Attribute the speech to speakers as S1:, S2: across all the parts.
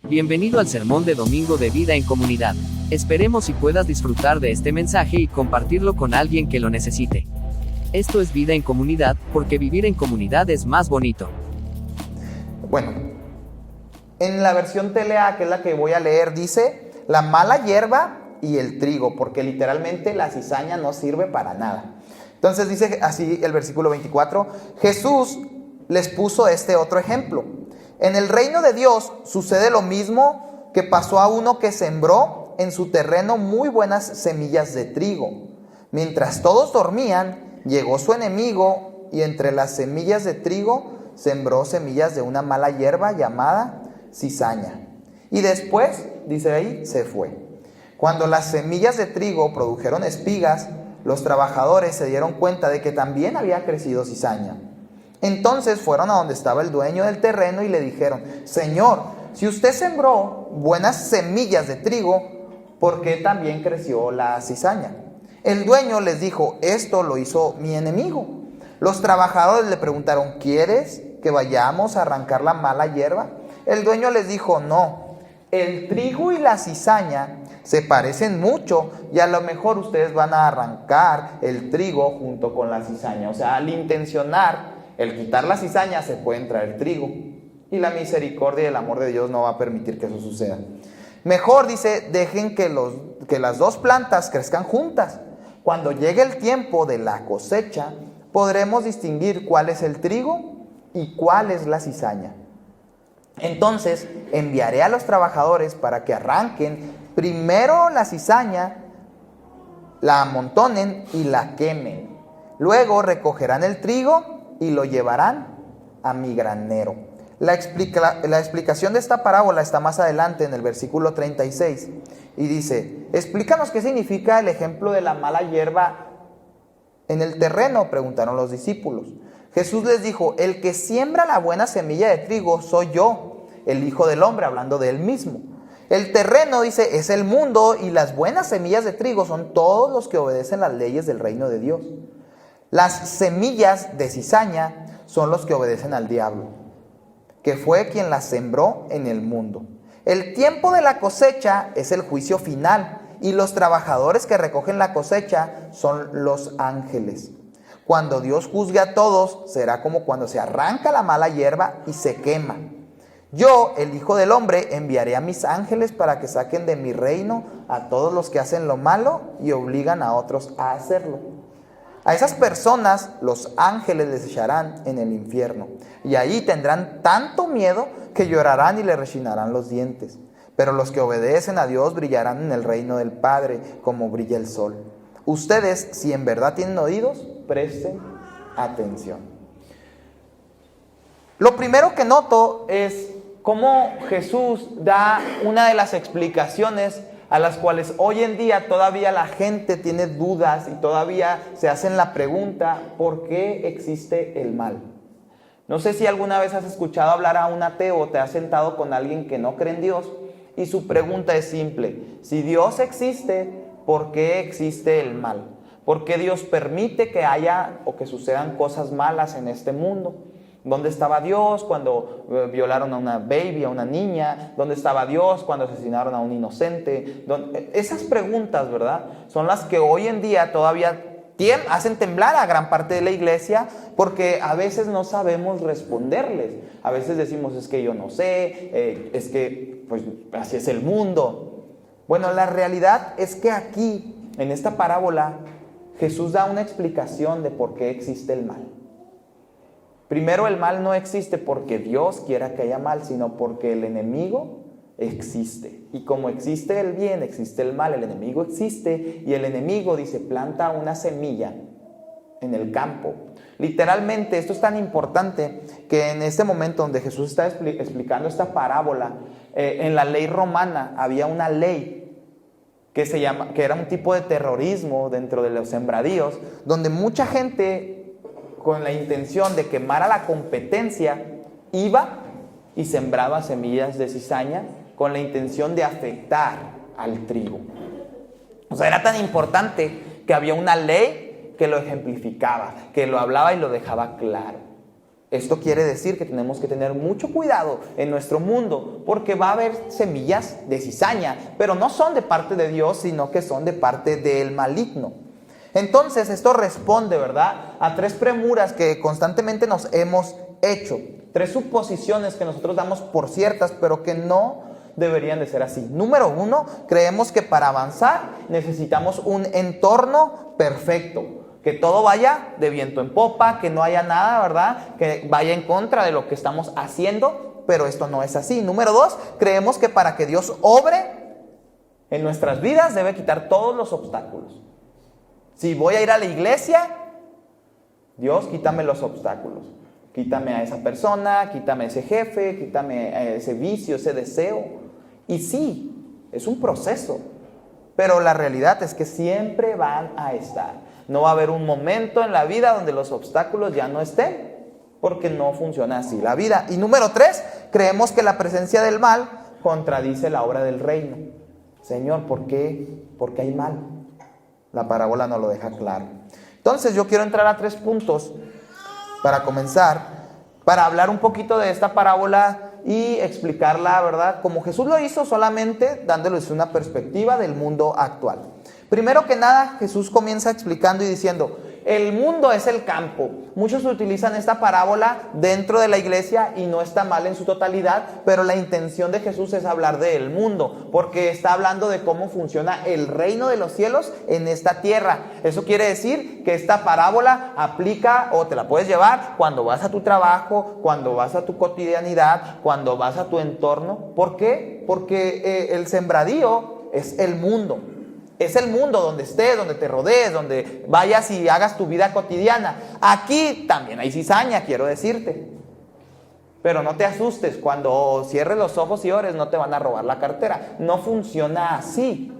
S1: Bienvenido al sermón de domingo de Vida en Comunidad. Esperemos y puedas disfrutar de este mensaje y compartirlo con alguien que lo necesite. Esto es Vida en Comunidad, porque vivir en comunidad es más bonito.
S2: Bueno, en la versión TLA, que es la que voy a leer, dice la mala hierba y el trigo, porque literalmente la cizaña no sirve para nada. Entonces dice así el versículo 24, Jesús les puso este otro ejemplo. En el reino de Dios sucede lo mismo que pasó a uno que sembró en su terreno muy buenas semillas de trigo. Mientras todos dormían, llegó su enemigo y entre las semillas de trigo sembró semillas de una mala hierba llamada cizaña. Y después, dice ahí, se fue. Cuando las semillas de trigo produjeron espigas, los trabajadores se dieron cuenta de que también había crecido cizaña. Entonces fueron a donde estaba el dueño del terreno y le dijeron, Señor, si usted sembró buenas semillas de trigo, ¿por qué también creció la cizaña? El dueño les dijo, esto lo hizo mi enemigo. Los trabajadores le preguntaron, ¿quieres que vayamos a arrancar la mala hierba? El dueño les dijo, no, el trigo y la cizaña se parecen mucho y a lo mejor ustedes van a arrancar el trigo junto con la cizaña. O sea, al intencionar el quitar la cizaña se puede traer trigo. Y la misericordia y el amor de Dios no va a permitir que eso suceda. Mejor, dice, dejen que las dos plantas crezcan juntas. Cuando llegue el tiempo de la cosecha, podremos distinguir cuál es el trigo y cuál es la cizaña. Entonces enviaré a los trabajadores para que arranquen primero la cizaña, la amontonen y la quemen. Luego recogerán el trigo y lo llevarán a mi granero. La explicación de esta parábola está más adelante en el versículo 36 y dice, explícanos qué significa el ejemplo de la mala hierba en el terreno, preguntaron los discípulos. Jesús les dijo, el que siembra la buena semilla de trigo soy yo, el Hijo del Hombre, hablando de él mismo. El terreno, dice, es el mundo y las buenas semillas de trigo son todos los que obedecen las leyes del reino de Dios. Las semillas de cizaña son los que obedecen al diablo, que fue quien las sembró en el mundo. El tiempo de la cosecha es el juicio final y los trabajadores que recogen la cosecha son los ángeles. Cuando Dios juzgue a todos, será como cuando se arranca la mala hierba y se quema. Yo, el Hijo del Hombre, enviaré a mis ángeles para que saquen de mi reino a todos los que hacen lo malo y obligan a otros a hacerlo. A esas personas los ángeles les echarán en el infierno y ahí tendrán tanto miedo que llorarán y le rechinarán los dientes. Pero los que obedecen a Dios brillarán en el reino del Padre como brilla el sol. Ustedes, si en verdad tienen oídos, presten atención. Lo primero que noto es cómo Jesús da una de las explicaciones a las cuales hoy en día todavía la gente tiene dudas y todavía se hacen la pregunta, ¿por qué existe el mal? No sé si alguna vez has escuchado hablar a un ateo o te has sentado con alguien que no cree en Dios y su pregunta es simple, si Dios existe, ¿por qué existe el mal? ¿Por qué Dios permite que haya o que sucedan cosas malas en este mundo? ¿Dónde estaba Dios cuando violaron a una baby, a una niña? ¿Dónde estaba Dios cuando asesinaron a un inocente? Esas preguntas, ¿verdad? Son las que hoy en día todavía hacen temblar a gran parte de la iglesia porque a veces no sabemos responderles. A veces decimos, es que yo no sé, es que pues así es el mundo. Bueno, la realidad es que aquí, en esta parábola, Jesús da una explicación de por qué existe el mal. Primero, el mal no existe porque Dios quiera que haya mal, sino porque el enemigo existe. Y como existe el bien, existe el mal, el enemigo existe. Y el enemigo, dice, planta una semilla en el campo. Literalmente, esto es tan importante que en este momento donde Jesús está explicando esta parábola, en la ley romana había una ley que era un tipo de terrorismo dentro de los sembradíos, donde mucha gente, con la intención de quemar a la competencia, iba y sembraba semillas de cizaña con la intención de afectar al trigo. O sea, era tan importante que había una ley que lo ejemplificaba, que lo hablaba y lo dejaba claro. Esto quiere decir que tenemos que tener mucho cuidado en nuestro mundo, porque va a haber semillas de cizaña, pero no son de parte de Dios, sino que son de parte del maligno. Entonces esto responde, ¿verdad?, a 3 premuras que constantemente nos hemos hecho, 3 suposiciones que nosotros damos por ciertas, pero que no deberían de ser así. Número 1, creemos que para avanzar necesitamos un entorno perfecto. Que todo vaya de viento en popa, que no haya nada, ¿verdad?, que vaya en contra de lo que estamos haciendo, pero esto no es así. Número 2, creemos que para que Dios obre en nuestras vidas debe quitar todos los obstáculos. Si voy a ir a la iglesia, Dios, quítame los obstáculos. Quítame a esa persona, quítame a ese jefe, quítame a ese vicio, ese deseo. Y sí, es un proceso, pero la realidad es que siempre van a estar. No va a haber un momento en la vida donde los obstáculos ya no estén, porque no funciona así la vida. Y número 3, creemos que la presencia del mal contradice la obra del reino. Señor, ¿por qué? Porque hay mal. La parábola no lo deja claro. Entonces yo quiero entrar a 3 puntos para comenzar, para hablar un poquito de esta parábola y explicarla, ¿verdad?, como Jesús lo hizo, solamente dándoles una perspectiva del mundo actual. Primero que nada, Jesús comienza explicando y diciendo, el mundo es el campo. Muchos utilizan esta parábola dentro de la iglesia y no está mal en su totalidad, pero la intención de Jesús es hablar del mundo, porque está hablando de cómo funciona el reino de los cielos en esta tierra. Eso quiere decir que esta parábola aplica o te la puedes llevar cuando vas a tu trabajo, cuando vas a tu cotidianidad, cuando vas a tu entorno. ¿Por qué? Porque el sembradío es el mundo. Es el mundo donde estés, donde te rodees, donde vayas y hagas tu vida cotidiana. Aquí también hay cizaña, quiero decirte. Pero no te asustes, cuando cierres los ojos y ores no te van a robar la cartera. No funciona así.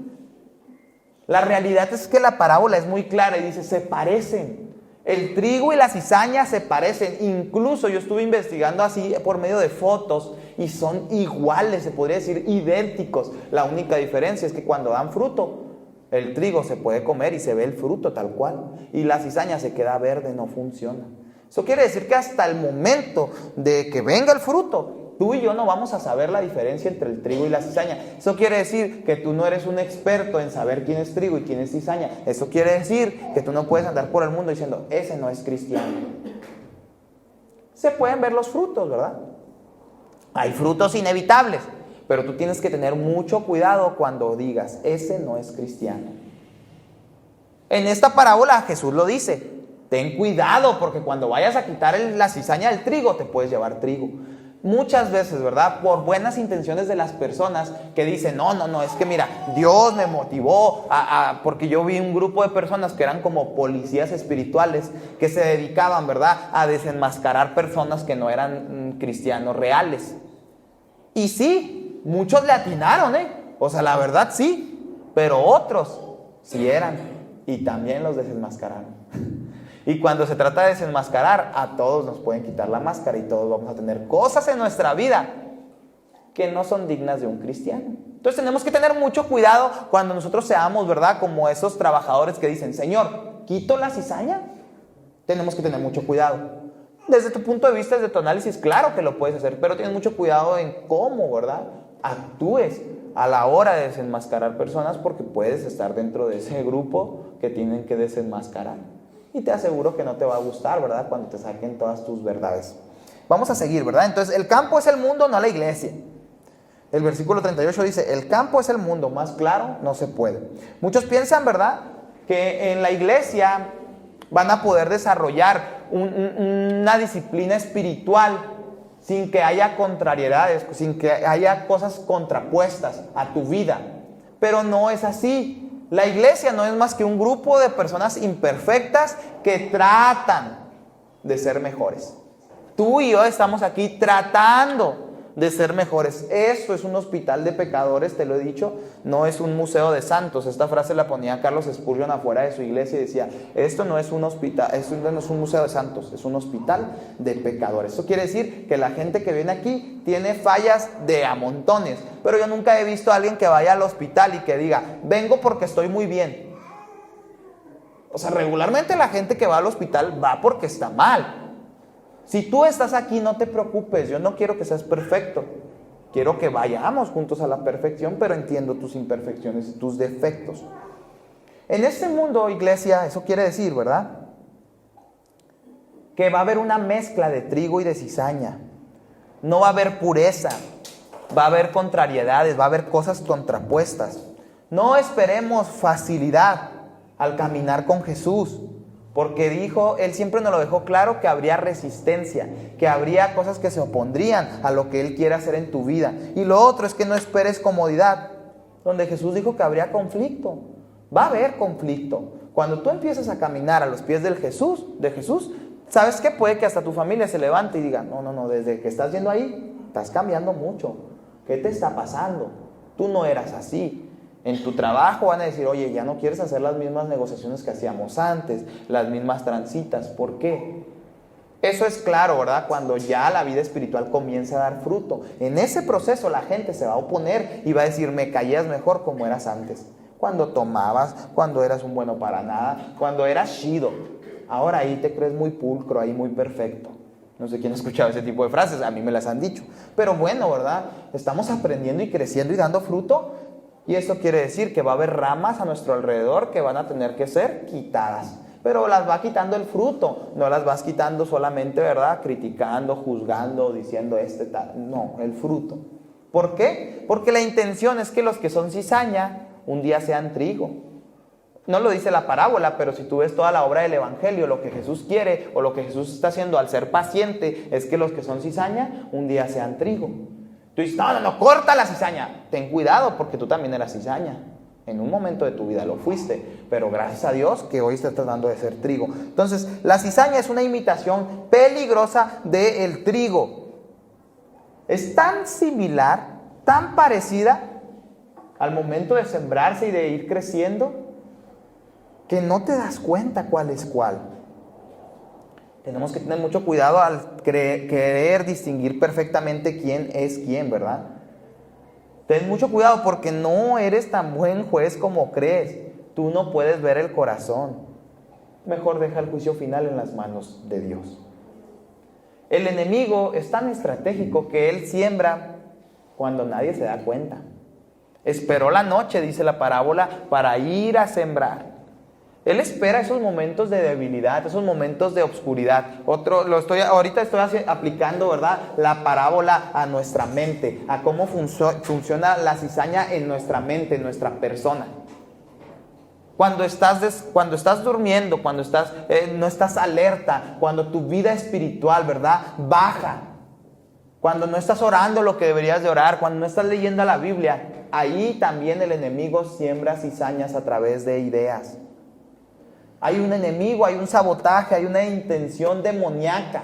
S2: La realidad es que la parábola es muy clara y dice, se parecen. El trigo y la cizaña se parecen. Incluso yo estuve investigando así por medio de fotos y son iguales, se podría decir idénticos. La única diferencia es que cuando dan fruto, el trigo se puede comer y se ve el fruto tal cual, y la cizaña se queda verde, no funciona. Eso quiere decir que hasta el momento de que venga el fruto, tú y yo no vamos a saber la diferencia entre el trigo y la cizaña. Eso quiere decir que tú no eres un experto en saber quién es trigo y quién es cizaña. Eso quiere decir que tú no puedes andar por el mundo diciendo, ese no es cristiano. Se pueden ver los frutos, ¿verdad? Hay frutos inevitables. Pero tú tienes que tener mucho cuidado cuando digas, ese no es cristiano. En esta parábola Jesús lo dice, ten cuidado porque cuando vayas a quitar la cizaña del trigo, te puedes llevar trigo. Muchas veces, ¿verdad?, por buenas intenciones de las personas que dicen, no, es que mira, Dios me motivó porque yo vi un grupo de personas que eran como policías espirituales que se dedicaban, ¿verdad?, a desenmascarar personas que no eran cristianos reales. Y sí, muchos le atinaron, o sea, la verdad sí, pero otros sí eran y también los desenmascararon. Y cuando se trata de desenmascarar, a todos nos pueden quitar la máscara y todos vamos a tener cosas en nuestra vida que no son dignas de un cristiano. Entonces tenemos que tener mucho cuidado cuando nosotros seamos, ¿verdad?, como esos trabajadores que dicen, Señor, ¿quito la cizaña? Tenemos que tener mucho cuidado. Desde tu punto de vista, desde tu análisis, claro que lo puedes hacer, pero tienes mucho cuidado en cómo, ¿verdad?, actúes a la hora de desenmascarar personas, porque puedes estar dentro de ese grupo que tienen que desenmascarar. Y te aseguro que no te va a gustar, ¿verdad?, cuando te saquen todas tus verdades. Vamos a seguir, ¿verdad? Entonces, el campo es el mundo, no la iglesia. El versículo 38 dice, el campo es el mundo, más claro no se puede. Muchos piensan, ¿verdad?, que en la iglesia van a poder desarrollar una disciplina espiritual sin que haya contrariedades, sin que haya cosas contrapuestas a tu vida. Pero no es así. La iglesia no es más que un grupo de personas imperfectas que tratan de ser mejores. Tú y yo estamos aquí tratando de ser mejores. Esto es un hospital de pecadores, te lo he dicho, no es un museo de santos. Esta frase la ponía Carlos Spurgeon afuera de su iglesia y decía, esto no es un hospital, esto no es un museo de santos, es un hospital de pecadores. Eso quiere decir que la gente que viene aquí tiene fallas de a montones, pero yo nunca he visto a alguien que vaya al hospital y que diga, vengo porque estoy muy bien. O sea, regularmente la gente que va al hospital va porque está mal. Si tú estás aquí, no te preocupes, yo no quiero que seas perfecto. Quiero que vayamos juntos a la perfección, pero entiendo tus imperfecciones y tus defectos. En este mundo, iglesia, eso quiere decir, ¿verdad?, que va a haber una mezcla de trigo y de cizaña. No va a haber pureza, va a haber contrariedades, va a haber cosas contrapuestas. No esperemos facilidad al caminar con Jesús, porque dijo, Él siempre nos lo dejó claro, que habría resistencia, que habría cosas que se opondrían a lo que Él quiere hacer en tu vida. Y lo otro es que no esperes comodidad, donde Jesús dijo que habría conflicto. Va a haber conflicto. Cuando tú empiezas a caminar a los pies de Jesús, ¿sabes qué? Puede que hasta tu familia se levante y diga, no, desde que estás yendo ahí, estás cambiando mucho. ¿Qué te está pasando? Tú no eras así. En tu trabajo van a decir, oye, ya no quieres hacer las mismas negociaciones que hacíamos antes, las mismas transitas. ¿Por qué? Eso es claro, ¿verdad? Cuando ya la vida espiritual comienza a dar fruto. En ese proceso la gente se va a oponer y va a decir, me caías mejor como eras antes. Cuando tomabas, cuando eras un bueno para nada, cuando eras chido. Ahora ahí te crees muy pulcro, ahí muy perfecto. No sé quién ha escuchado ese tipo de frases, a mí me las han dicho. Pero bueno, ¿verdad? Estamos aprendiendo y creciendo y dando fruto. Y eso quiere decir que va a haber ramas a nuestro alrededor que van a tener que ser quitadas. Pero las va quitando el fruto, no las vas quitando solamente, ¿verdad?, criticando, juzgando, diciendo tal. No, el fruto. ¿Por qué? Porque la intención es que los que son cizaña un día sean trigo. No lo dice la parábola, pero si tú ves toda la obra del Evangelio, lo que Jesús quiere o lo que Jesús está haciendo al ser paciente es que los que son cizaña un día sean trigo. Tú dices, no, corta la cizaña. Ten cuidado porque tú también eras cizaña. En un momento de tu vida lo fuiste, pero gracias a Dios que hoy estás tratando de ser trigo. Entonces, la cizaña es una imitación peligrosa del trigo. Es tan similar, tan parecida al momento de sembrarse y de ir creciendo, que no te das cuenta cuál es cuál. Tenemos que tener mucho cuidado al querer distinguir perfectamente quién es quién, ¿verdad? Ten mucho cuidado porque no eres tan buen juez como crees. Tú no puedes ver el corazón. Mejor deja el juicio final en las manos de Dios. El enemigo es tan estratégico que él siembra cuando nadie se da cuenta. Esperó la noche, dice la parábola, para ir a sembrar. Él espera esos momentos de debilidad, esos momentos de obscuridad. Ahorita estoy aplicando, ¿verdad?, la parábola a nuestra mente, a cómo funciona la cizaña en nuestra mente, en nuestra persona. Cuando estás durmiendo, cuando no estás alerta, cuando tu vida espiritual, ¿verdad?, baja, cuando no estás orando lo que deberías de orar, cuando no estás leyendo la Biblia, ahí también el enemigo siembra cizañas a través de ideas. Hay un enemigo, hay un sabotaje, hay una intención demoníaca.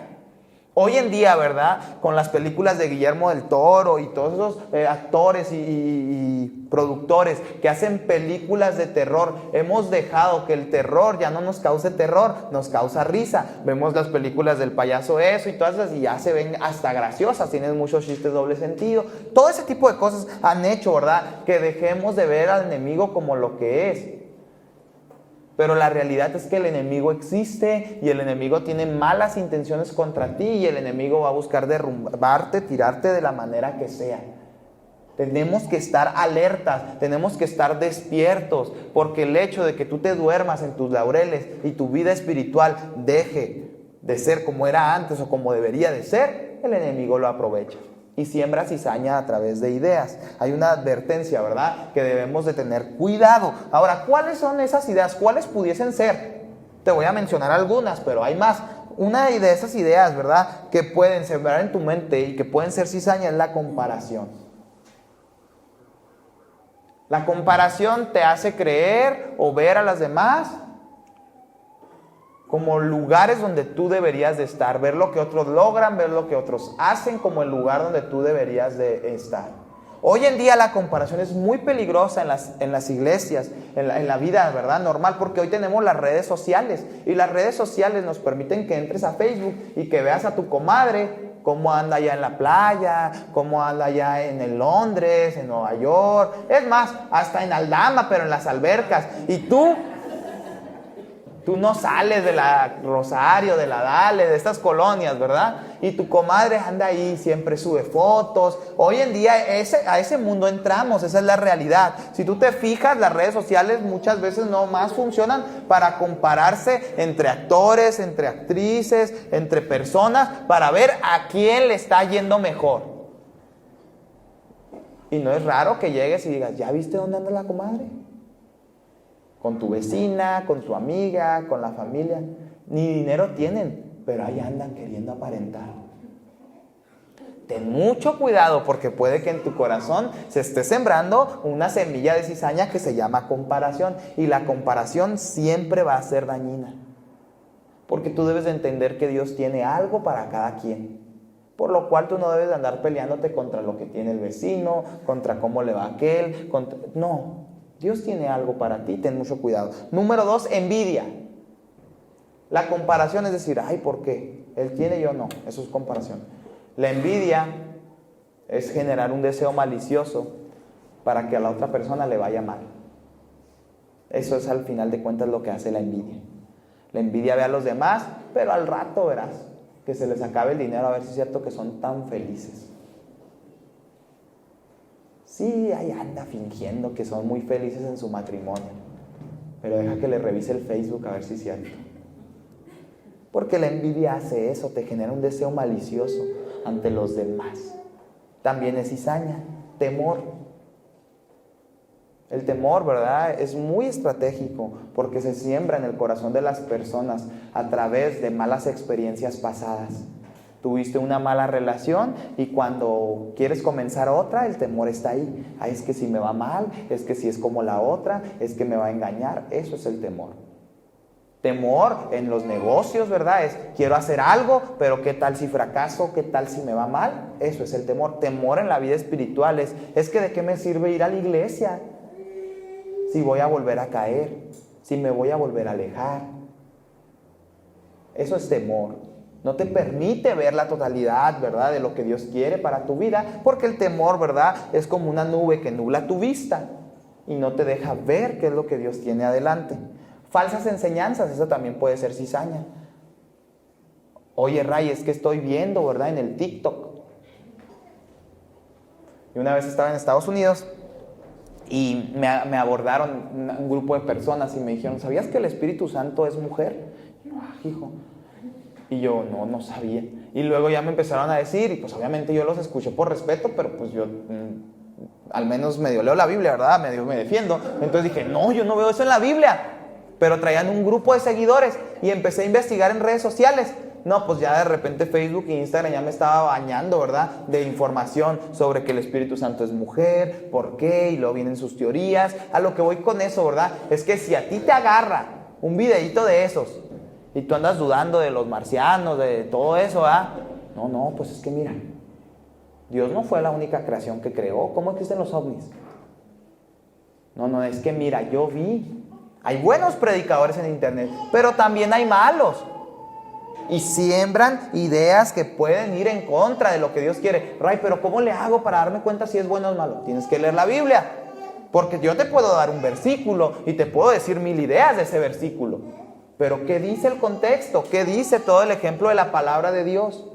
S2: Hoy en día, ¿verdad?, con las películas de Guillermo del Toro y todos esos actores y productores que hacen películas de terror, hemos dejado que el terror ya no nos cause terror, nos causa risa. Vemos las películas del payaso eso y todas esas y ya se ven hasta graciosas, tienen muchos chistes doble sentido. Todo ese tipo de cosas han hecho, ¿verdad?, que dejemos de ver al enemigo como lo que es. Pero la realidad es que el enemigo existe y el enemigo tiene malas intenciones contra ti y el enemigo va a buscar derrumbarte, tirarte de la manera que sea. Tenemos que estar alertas, tenemos que estar despiertos, porque el hecho de que tú te duermas en tus laureles y tu vida espiritual deje de ser como era antes o como debería de ser, el enemigo lo aprovecha y siembra cizaña a través de ideas. Hay una advertencia, ¿verdad?, que debemos de tener cuidado. Ahora, ¿cuáles son esas ideas? ¿Cuáles pudiesen ser? Te voy a mencionar algunas, pero hay más. Una de esas ideas, ¿verdad?, que pueden sembrar en tu mente y que pueden ser cizaña es la comparación. La comparación te hace creer o ver a las demás como lugares donde tú deberías de estar, ver lo que otros logran, ver lo que otros hacen como el lugar donde tú deberías de estar. Hoy en día la comparación es muy peligrosa en las iglesias, en la vida, ¿verdad?, normal, porque hoy tenemos las redes sociales y las redes sociales nos permiten que entres a Facebook y que veas a tu comadre cómo anda allá en la playa, cómo anda allá en Londres, en Nueva York, es más, hasta en Aldama, pero en las albercas, y tú Tú no sales de la Rosario, de la Dale, de estas colonias, ¿verdad? Y tu comadre anda ahí, siempre sube fotos. Hoy en día a ese mundo entramos, esa es la realidad. Si tú te fijas, las redes sociales muchas veces no más funcionan para compararse entre actores, entre actrices, entre personas, para ver a quién le está yendo mejor. Y no es raro que llegues y digas, ¿ya viste dónde anda la comadre? Con tu vecina, con su amiga, con la familia. Ni dinero tienen, pero ahí andan queriendo aparentar. Ten mucho cuidado porque puede que en tu corazón se esté sembrando una semilla de cizaña que se llama comparación. Y la comparación siempre va a ser dañina. Porque tú debes de entender que Dios tiene algo para cada quien. Por lo cual tú no debes de andar peleándote contra lo que tiene el vecino, contra cómo le va a aquel. No. Dios tiene algo para ti, ten mucho cuidado. Número 2, envidia. La comparación es decir, ay, ¿por qué? Él tiene, yo no. Eso es comparación. La envidia es generar un deseo malicioso para que a la otra persona le vaya mal. Eso es al final de cuentas lo que hace la envidia. La envidia ve a los demás, pero al rato verás que se les acabe el dinero a ver si es cierto que son tan felices. Sí, ahí anda fingiendo que son muy felices en su matrimonio, pero deja que le revise el Facebook a ver si es cierto. Porque la envidia hace eso, te genera un deseo malicioso ante los demás. También es cizaña, temor. El temor, ¿verdad? Es muy estratégico porque se siembra en el corazón de las personas a través de malas experiencias pasadas. Tuviste una mala relación y cuando quieres comenzar otra, el temor está ahí. Ay, es que si me va mal, es que si es como la otra, es que me va a engañar. Eso es el temor. Temor en los negocios, ¿verdad? Es, quiero hacer algo, pero ¿qué tal si fracaso? ¿Qué tal si me va mal? Eso es el temor. Temor en la vida espiritual es que ¿de qué me sirve ir a la iglesia? Si voy a volver a caer, si me voy a volver a alejar. Eso es temor. No te permite ver la totalidad, ¿verdad?, de lo que Dios quiere para tu vida, porque el temor, ¿verdad?, es como una nube que nubla tu vista y no te deja ver qué es lo que Dios tiene adelante. Falsas enseñanzas, eso también puede ser cizaña. Oye, Ray, es que estoy viendo, ¿verdad?, en el TikTok. Y una vez estaba en Estados Unidos y me abordaron un grupo de personas y me dijeron, ¿sabías que el Espíritu Santo es mujer? Y yo, hijo. Y yo, no sabía. Y luego ya me empezaron a decir, y pues obviamente yo los escuché por respeto, pero pues yo al menos medio leo la Biblia, ¿verdad? Medio me defiendo. Entonces dije, no, yo no veo eso en la Biblia. Pero traían un grupo de seguidores y empecé a investigar en redes sociales. No, pues ya de repente Facebook e Instagram ya me estaba bañando, ¿verdad?, de información sobre que el Espíritu Santo es mujer, por qué, y luego vienen sus teorías. A lo que voy con eso, ¿verdad?, es que si a ti te agarra un videíto de esos y tú andas dudando de los marcianos, de todo eso, ¿verdad? No, pues es que mira, Dios no fue la única creación que creó. ¿Cómo existen los ovnis? No, es que mira, yo vi. Hay buenos predicadores en internet, pero también hay malos. Y siembran ideas que pueden ir en contra de lo que Dios quiere. Ray, pero ¿cómo le hago para darme cuenta si es bueno o malo? Tienes que leer la Biblia. Porque yo te puedo dar un versículo y te puedo decir 1000 ideas de ese versículo. Pero ¿qué dice el contexto? ¿Qué dice todo el ejemplo de la palabra de Dios?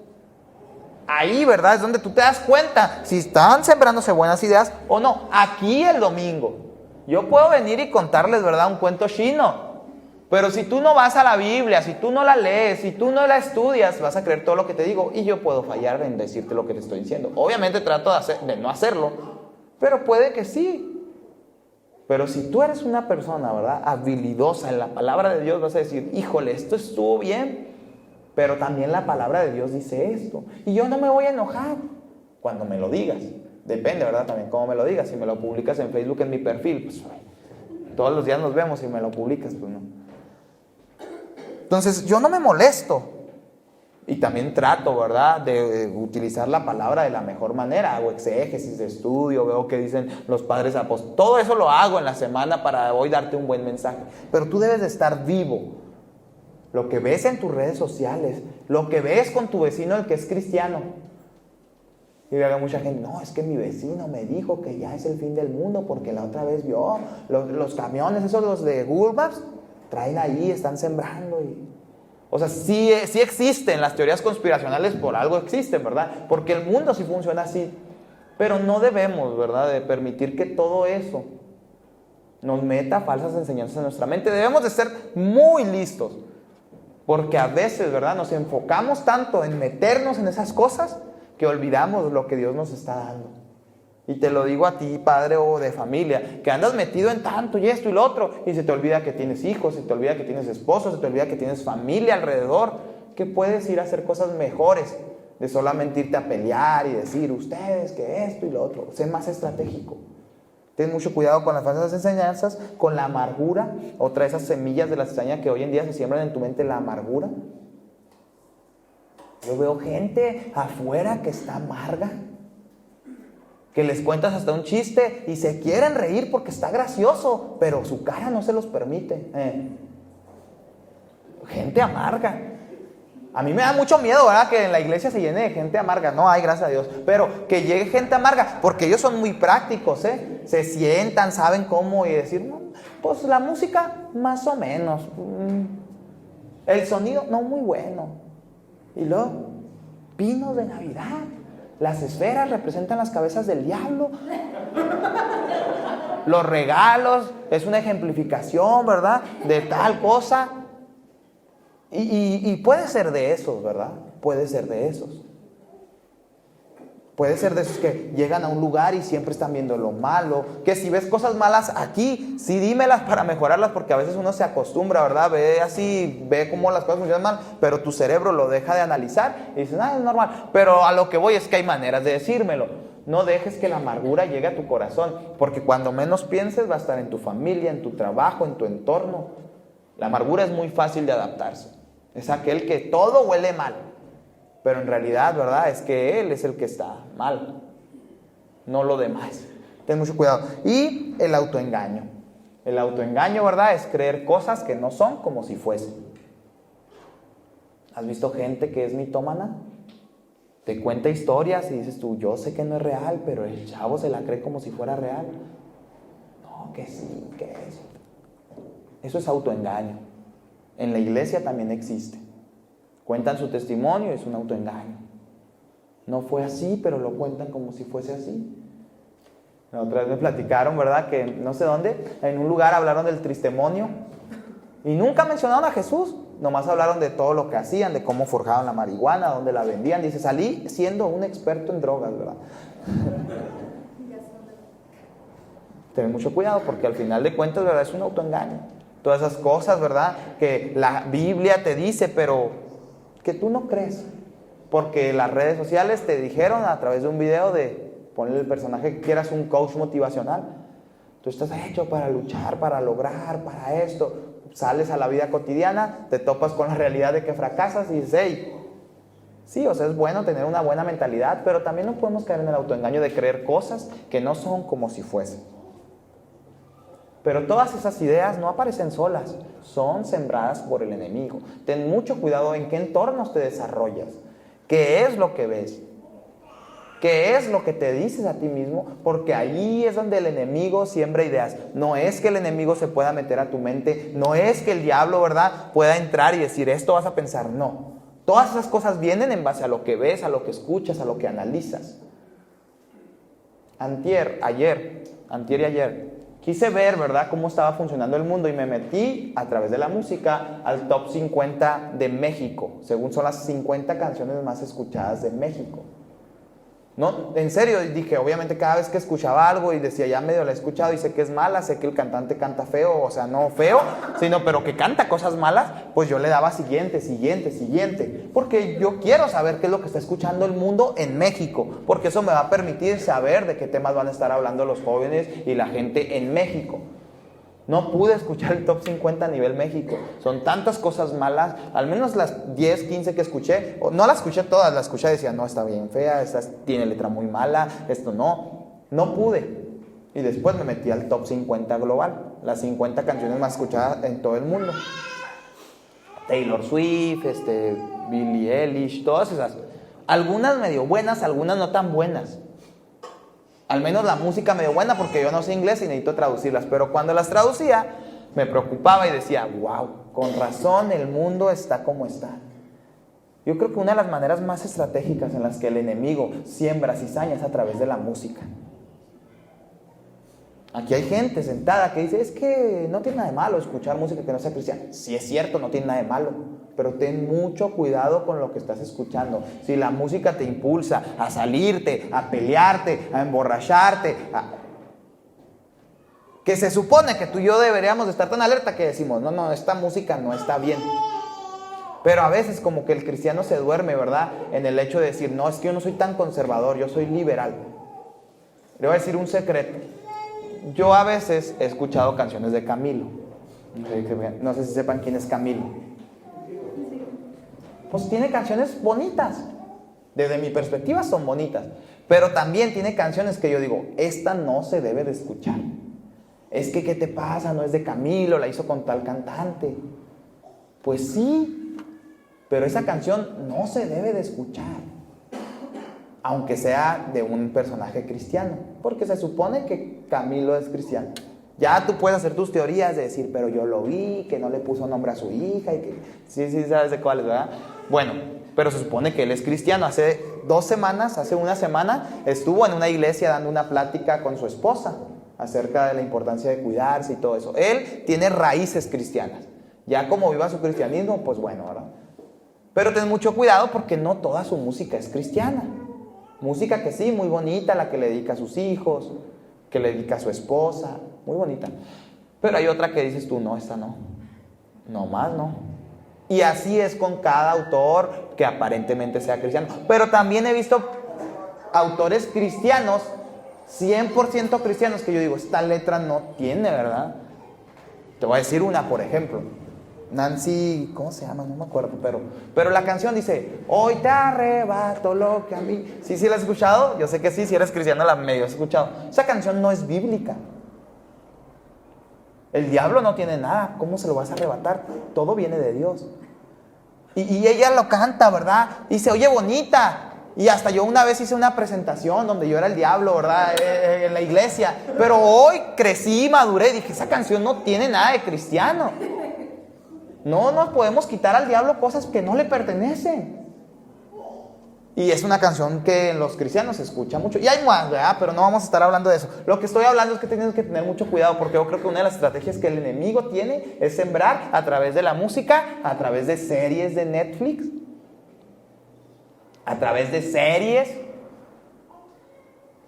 S2: Ahí, ¿verdad?, es donde tú te das cuenta si están sembrándose buenas ideas o no. Aquí el domingo yo puedo venir y contarles, ¿verdad?, un cuento chino. Pero si tú no vas a la Biblia, si tú no la lees, si tú no la estudias, vas a creer todo lo que te digo. Y yo puedo fallar en decirte lo que te estoy diciendo. Obviamente trato de no hacerlo, pero puede que sí. Pero si tú eres una persona, ¿verdad?, habilidosa en la palabra de Dios, vas a decir, híjole, esto estuvo bien, pero también la palabra de Dios dice esto. Y yo no me voy a enojar cuando me lo digas. Depende, ¿verdad?, también cómo me lo digas. Si me lo publicas en Facebook, en mi perfil, pues todos los días nos vemos. Si me lo publicas, pues no. Entonces, yo no me molesto. Y también trato, ¿verdad?, de utilizar la palabra de la mejor manera. Hago exégesis de estudio, veo qué dicen los padres apóstoles. Todo eso lo hago en la semana para hoy darte un buen mensaje. Pero tú debes de estar vivo. Lo que ves en tus redes sociales, lo que ves con tu vecino, el que es cristiano. Y veo mucha gente, no, es que mi vecino me dijo que ya es el fin del mundo porque la otra vez vio los camiones, esos los de Google Maps. traen ahí, están sembrando. O sea, sí existen las teorías conspiracionales, por algo existen, ¿verdad? Porque el mundo sí funciona así. Pero no debemos, ¿verdad?, de permitir que todo eso nos meta falsas enseñanzas en nuestra mente. Debemos de ser muy listos, porque a veces, ¿verdad?, nos enfocamos tanto en meternos en esas cosas que olvidamos lo que Dios nos está dando. Y te lo digo a ti, padre o de familia, que andas metido en tanto y esto y lo otro, y se te olvida que tienes hijos, se te olvida que tienes esposo, se te olvida que tienes familia alrededor, que puedes ir a hacer cosas mejores de solamente irte a pelear y decir ustedes que esto y lo otro. Sé más estratégico. Ten mucho cuidado con las falsas enseñanzas, con la amargura, otra de esas semillas de la cizaña que hoy en día se siembran en tu mente, la amargura. Yo veo gente afuera que está amarga, que les cuentas hasta un chiste y se quieren reír porque está gracioso, pero su cara no se los permite. Gente amarga. A mí me da mucho miedo, ¿verdad?, que en la iglesia se llene de gente amarga. No hay, gracias a Dios. Pero que llegue gente amarga, porque ellos son muy prácticos, se sientan, saben cómo y decir, no, pues la música más o menos, el sonido no muy bueno. Y luego, pinos de Navidad, las esferas representan las cabezas del diablo. Los regalos es una ejemplificación, ¿verdad?, de tal cosa. Y puede ser de esos, ¿verdad? Puede ser de esos. Puede ser de esos que llegan a un lugar y siempre están viendo lo malo. Que si ves cosas malas aquí, sí dímelas para mejorarlas, porque a veces uno se acostumbra, ¿verdad? Ve cómo las cosas funcionan mal, pero tu cerebro lo deja de analizar y dices, es normal. Pero a lo que voy es que hay maneras de decírmelo. No dejes que la amargura llegue a tu corazón, porque cuando menos pienses va a estar en tu familia, en tu trabajo, en tu entorno. La amargura es muy fácil de adaptarse. Es aquel que todo huele mal, pero en realidad, ¿verdad?, es que él es el que está mal, no lo demás. Ten mucho cuidado. Y el autoengaño. El autoengaño, ¿verdad?, es creer cosas que no son como si fuesen. ¿Has visto gente que es mitómana? Te cuenta historias y dices tú, yo sé que no es real, pero el chavo se la cree como si fuera real. No, que sí, que eso. Eso es autoengaño. En la iglesia también existe. Cuentan su testimonio, es un autoengaño. No fue así, pero lo cuentan como si fuese así. La otra vez me platicaron, ¿verdad?, que no sé dónde, en un lugar hablaron del tristemonio y nunca mencionaron a Jesús. Nomás hablaron de todo lo que hacían, de cómo forjaban la marihuana, dónde la vendían. Dice, salí siendo un experto en drogas, ¿verdad? Ten mucho cuidado, porque al final de cuentas, ¿verdad?, es un autoengaño. Todas esas cosas, ¿verdad?, que la Biblia te dice, pero que tú no crees. Porque las redes sociales te dijeron a través de un video de ponle el personaje que quieras, un coach motivacional. Tú estás hecho para luchar, para lograr, para esto. Sales a la vida cotidiana, te topas con la realidad de que fracasas y dices, hey, sí, o sea, es bueno tener una buena mentalidad, pero también no podemos caer en el autoengaño de creer cosas que no son como si fuesen. Pero todas esas ideas no aparecen solas, son sembradas por el enemigo. Ten mucho cuidado en qué entornos te desarrollas, qué es lo que ves, qué es lo que te dices a ti mismo, porque ahí es donde el enemigo siembra ideas. No es que el enemigo se pueda meter a tu mente, no es que el diablo, ¿verdad?, pueda entrar y decir, esto vas a pensar, no. Todas esas cosas vienen en base a lo que ves, a lo que escuchas, a lo que analizas. Antier y ayer, quise ver, ¿verdad?, cómo estaba funcionando el mundo y me metí a través de la música al top 50 de México, según son las 50 canciones más escuchadas de México. No, en serio, dije, obviamente cada vez que escuchaba algo y decía, ya medio la he escuchado y sé que es mala, sé que el cantante canta feo, o sea, no feo, sino pero que canta cosas malas, pues yo le daba siguiente, porque yo quiero saber qué es lo que está escuchando el mundo en México, porque eso me va a permitir saber de qué temas van a estar hablando los jóvenes y la gente en México. No pude escuchar el top 50 a nivel México. Son tantas cosas malas. Al menos las 10, 15 que escuché, no las escuché todas, las escuché y decía, no, está bien fea, esta tiene letra muy mala, esto no. No pude. Y después me metí al top 50 global. Las 50 canciones más escuchadas en todo el mundo. Taylor Swift, Billie Eilish, todas esas. Algunas medio buenas, algunas no tan buenas. Al menos la música medio buena, porque yo no sé inglés y necesito traducirlas. Pero cuando las traducía, me preocupaba y decía, wow, con razón el mundo está como está. Yo creo que una de las maneras más estratégicas en las que el enemigo siembra cizaña es a través de la música. Aquí hay gente sentada que dice, es que no tiene nada de malo escuchar música que no sea cristiana. Sí es cierto, no tiene nada de malo, pero ten mucho cuidado con lo que estás escuchando. Si la música te impulsa a salirte, a pelearte, a emborracharte, que se supone que tú y yo deberíamos de estar tan alerta que decimos, no, esta música no está bien. Pero a veces como que el cristiano se duerme, ¿verdad? En el hecho de decir, no, es que yo no soy tan conservador, yo soy liberal. Le voy a decir un secreto. Yo a veces he escuchado canciones de Camilo. No sé si sepan quién es Camilo. Pues tiene canciones bonitas. Desde mi perspectiva son bonitas. Pero también tiene canciones que yo digo, esta no se debe de escuchar. Es que, ¿qué te pasa? No es de Camilo, la hizo con tal cantante. Pues sí, pero esa canción no se debe de escuchar. Aunque sea de un personaje cristiano, porque se supone que Camilo es cristiano. Ya tú puedes hacer tus teorías de decir, pero yo lo vi, que no le puso nombre a su hija, y que sí sabes de cuál es, ¿verdad? Bueno, pero se supone que él es cristiano. Hace una semana, estuvo en una iglesia dando una plática con su esposa acerca de la importancia de cuidarse y todo eso. Él tiene raíces cristianas. Ya como viva su cristianismo, pues bueno, ¿verdad? Pero ten mucho cuidado porque no toda su música es cristiana. Música que sí, muy bonita, la que le dedica a sus hijos, que le dedica a su esposa, muy bonita. Pero hay otra que dices tú, no, esta no. No más, no. Y así es con cada autor que aparentemente sea cristiano. Pero también he visto autores cristianos, 100% cristianos, que yo digo, esta letra no tiene, ¿verdad? Te voy a decir una, por ejemplo. Nancy, ¿cómo se llama? No me acuerdo, pero la canción dice, hoy te arrebato lo que a mí... ¿Sí la has escuchado? Yo sé que sí, si eres cristiano la medio has escuchado. Esa canción no es bíblica. El diablo no tiene nada, ¿cómo se lo vas a arrebatar? Todo viene de Dios. Y ella lo canta, ¿verdad? Y se oye bonita. Y hasta yo una vez hice una presentación donde yo era el diablo, ¿verdad? En la iglesia. Pero hoy crecí, maduré y dije, esa canción no tiene nada de cristiano. No nos podemos quitar al diablo cosas que no le pertenecen. Y es una canción que en los cristianos se escucha mucho. Y hay más, ¿verdad? Pero no vamos a estar hablando de eso. Lo que estoy hablando es que tenemos que tener mucho cuidado, porque yo creo que una de las estrategias que el enemigo tiene es sembrar a través de la música, a través de series de Netflix, a través de series.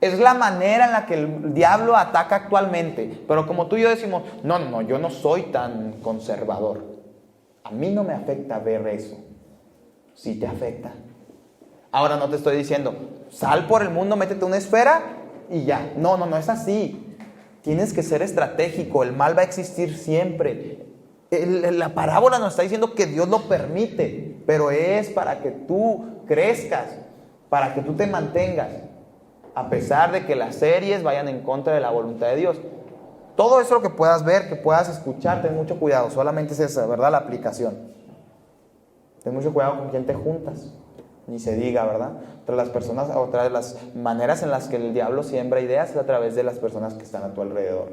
S2: Es la manera en la que el diablo ataca actualmente. Pero como tú y yo decimos, no, yo no soy tan conservador. A mí no me afecta ver eso. Sí te afecta. Ahora no te estoy diciendo, sal por el mundo, métete una esfera y ya. No es así. Tienes que ser estratégico. El mal va a existir siempre. La parábola nos está diciendo que Dios lo permite, pero es para que tú crezcas, para que tú te mantengas, a pesar de que las series vayan en contra de la voluntad de Dios. Todo eso lo que puedas ver, que puedas escuchar, ten mucho cuidado. Solamente es esa, ¿verdad? La aplicación. Ten mucho cuidado con quién te juntas. Ni se diga, ¿verdad? Otra de las maneras en las que el diablo siembra ideas es a través de las personas que están a tu alrededor.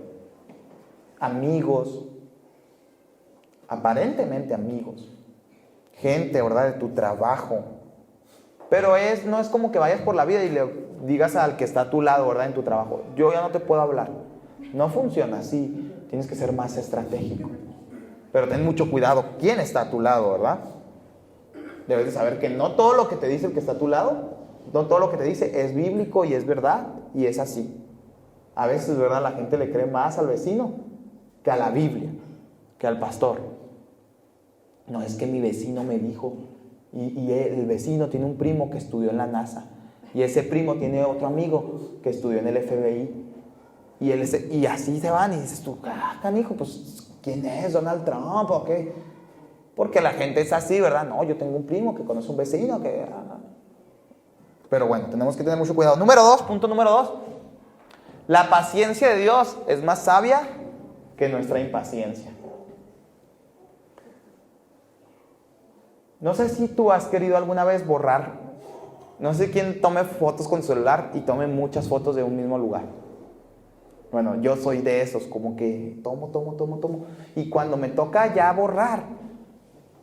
S2: Amigos. Aparentemente amigos. Gente, ¿verdad? De tu trabajo. Pero no es como que vayas por la vida y le digas al que está a tu lado, ¿verdad? En tu trabajo, yo ya no te puedo hablar. No funciona así. Tienes que ser más estratégico. Pero ten mucho cuidado quién está a tu lado, ¿verdad? Debes de saber que no todo lo que te dice el que está a tu lado, no todo lo que te dice es bíblico y es verdad, y es así. A veces, ¿verdad? La gente le cree más al vecino que a la Biblia, que al pastor. No, es que mi vecino me dijo, y el vecino tiene un primo que estudió en la NASA, y ese primo tiene otro amigo que estudió en el FBI, y así se van, y dices tú, canijo, pues, ¿quién es? ¿Donald Trump o qué? Porque la gente es así, ¿verdad? No, yo tengo un primo que conoce un vecino que... Pero bueno, tenemos que tener mucho cuidado. Punto número 2. La paciencia de Dios es más sabia que nuestra impaciencia. No sé si tú has querido alguna vez borrar. No sé quién tome fotos con celular y tome muchas fotos de un mismo lugar. Bueno, yo soy de esos, como que tomo. Y cuando me toca ya borrar,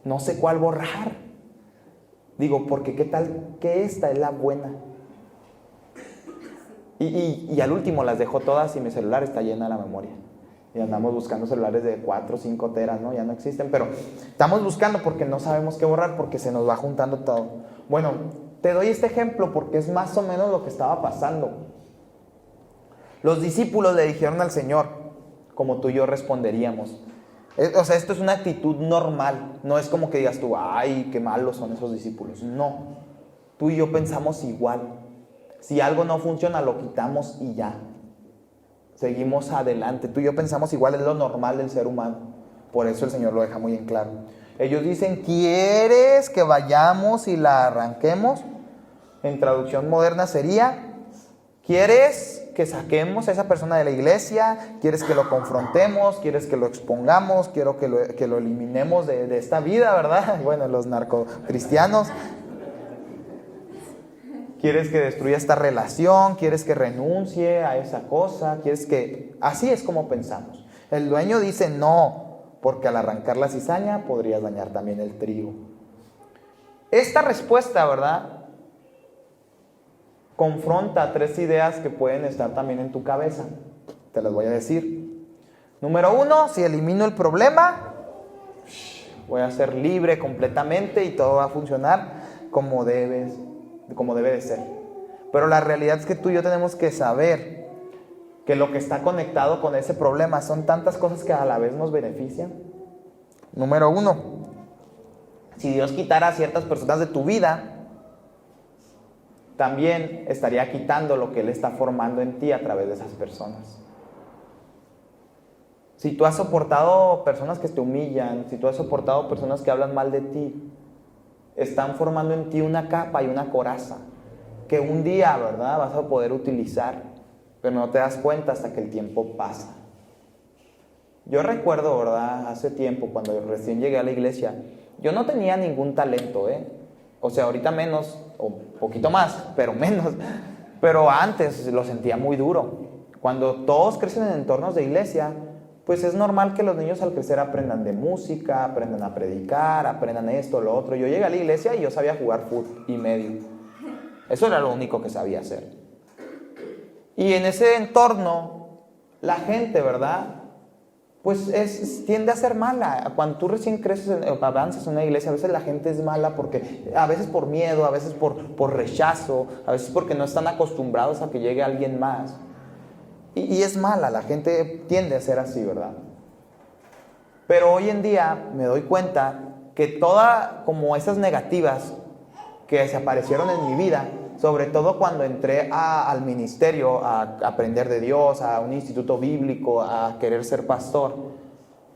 S2: no sé cuál borrar. Digo, porque qué tal que esta es la buena. Y al último las dejo todas y mi celular está llena de la memoria. Y andamos buscando celulares de 4 o 5 teras, ¿no? Ya no existen, pero estamos buscando porque no sabemos qué borrar, porque se nos va juntando todo. Bueno, te doy este ejemplo porque es más o menos lo que estaba pasando. Los discípulos le dijeron al Señor, como tú y yo responderíamos. O sea, esto es una actitud normal. No es como que digas tú, ay, qué malos son esos discípulos. No, tú y yo pensamos igual. Si algo no funciona, lo quitamos y ya. Seguimos adelante. Tú y yo pensamos igual, es lo normal del ser humano. Por eso el Señor lo deja muy en claro. Ellos dicen, ¿quieres que vayamos y la arranquemos? En traducción moderna sería, ¿quieres que saquemos a esa persona de la iglesia? ¿Quieres que lo confrontemos? ¿Quieres que lo expongamos? Quiero que lo eliminemos de esta vida, ¿verdad? Bueno, los narcocristianos. ¿Quieres que destruya esta relación? ¿Quieres que renuncie a esa cosa? ¿Quieres que...? Así es como pensamos. El dueño dice no, porque al arrancar la cizaña podrías dañar también el trigo. Esta respuesta, ¿verdad?, confronta 3 ideas que pueden estar también en tu cabeza. Te las voy a decir. Número 1, si elimino el problema, voy a ser libre completamente y todo va a funcionar como debe de ser. Pero la realidad es que tú y yo tenemos que saber que lo que está conectado con ese problema son tantas cosas que a la vez nos benefician. Número 1, si Dios quitara a ciertas personas de tu vida, también estaría quitando lo que Él está formando en ti a través de esas personas. Si tú has soportado personas que te humillan, si tú has soportado personas que hablan mal de ti, están formando en ti una capa y una coraza que un día, ¿verdad?, vas a poder utilizar, pero no te das cuenta hasta que el tiempo pasa. Yo recuerdo, ¿verdad?, hace tiempo, cuando recién llegué a la iglesia, yo no tenía ningún talento, o sea, ahorita menos, o poquito más, pero menos. Pero antes lo sentía muy duro. Cuando todos crecen en entornos de iglesia, pues es normal que los niños al crecer aprendan de música, aprendan a predicar, aprendan esto, lo otro. Yo llegué a la iglesia y yo sabía jugar fútbol y medio. Eso era lo único que sabía hacer. Y en ese entorno, la gente, ¿verdad?, pues tiende a ser mala. Cuando tú recién creces, avanzas en una iglesia, a veces la gente es mala porque, a veces por miedo, a veces por rechazo, a veces porque no están acostumbrados a que llegue alguien más. Y es mala, la gente tiende a ser así, ¿verdad? Pero hoy en día me doy cuenta que todas como esas negativas que se aparecieron en mi vida, sobre todo cuando entré al ministerio, a aprender de Dios, a un instituto bíblico, a querer ser pastor,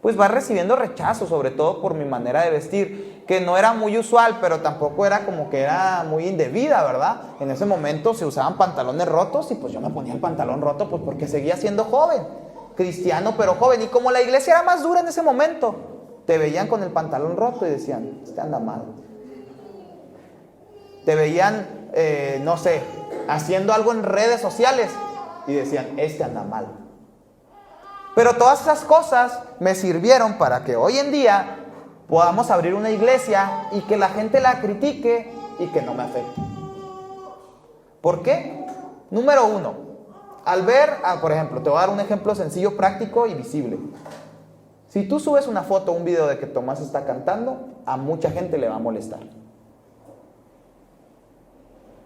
S2: pues va recibiendo rechazo, sobre todo por mi manera de vestir, que no era muy usual, pero tampoco era como que era muy indebida, ¿verdad? En ese momento se usaban pantalones rotos y pues yo me ponía el pantalón roto pues porque seguía siendo joven, cristiano pero joven. Y como la iglesia era más dura en ese momento, te veían con el pantalón roto y decían, este anda mal. Te veían, no sé, haciendo algo en redes sociales y decían, este anda mal. Pero todas esas cosas me sirvieron para que hoy en día podamos abrir una iglesia y que la gente la critique y que no me afecte. ¿Por qué? Número 1, al ver, por ejemplo, te voy a dar un ejemplo sencillo, práctico y visible. Si tú subes una foto o un video de que Tomás está cantando, a mucha gente le va a molestar.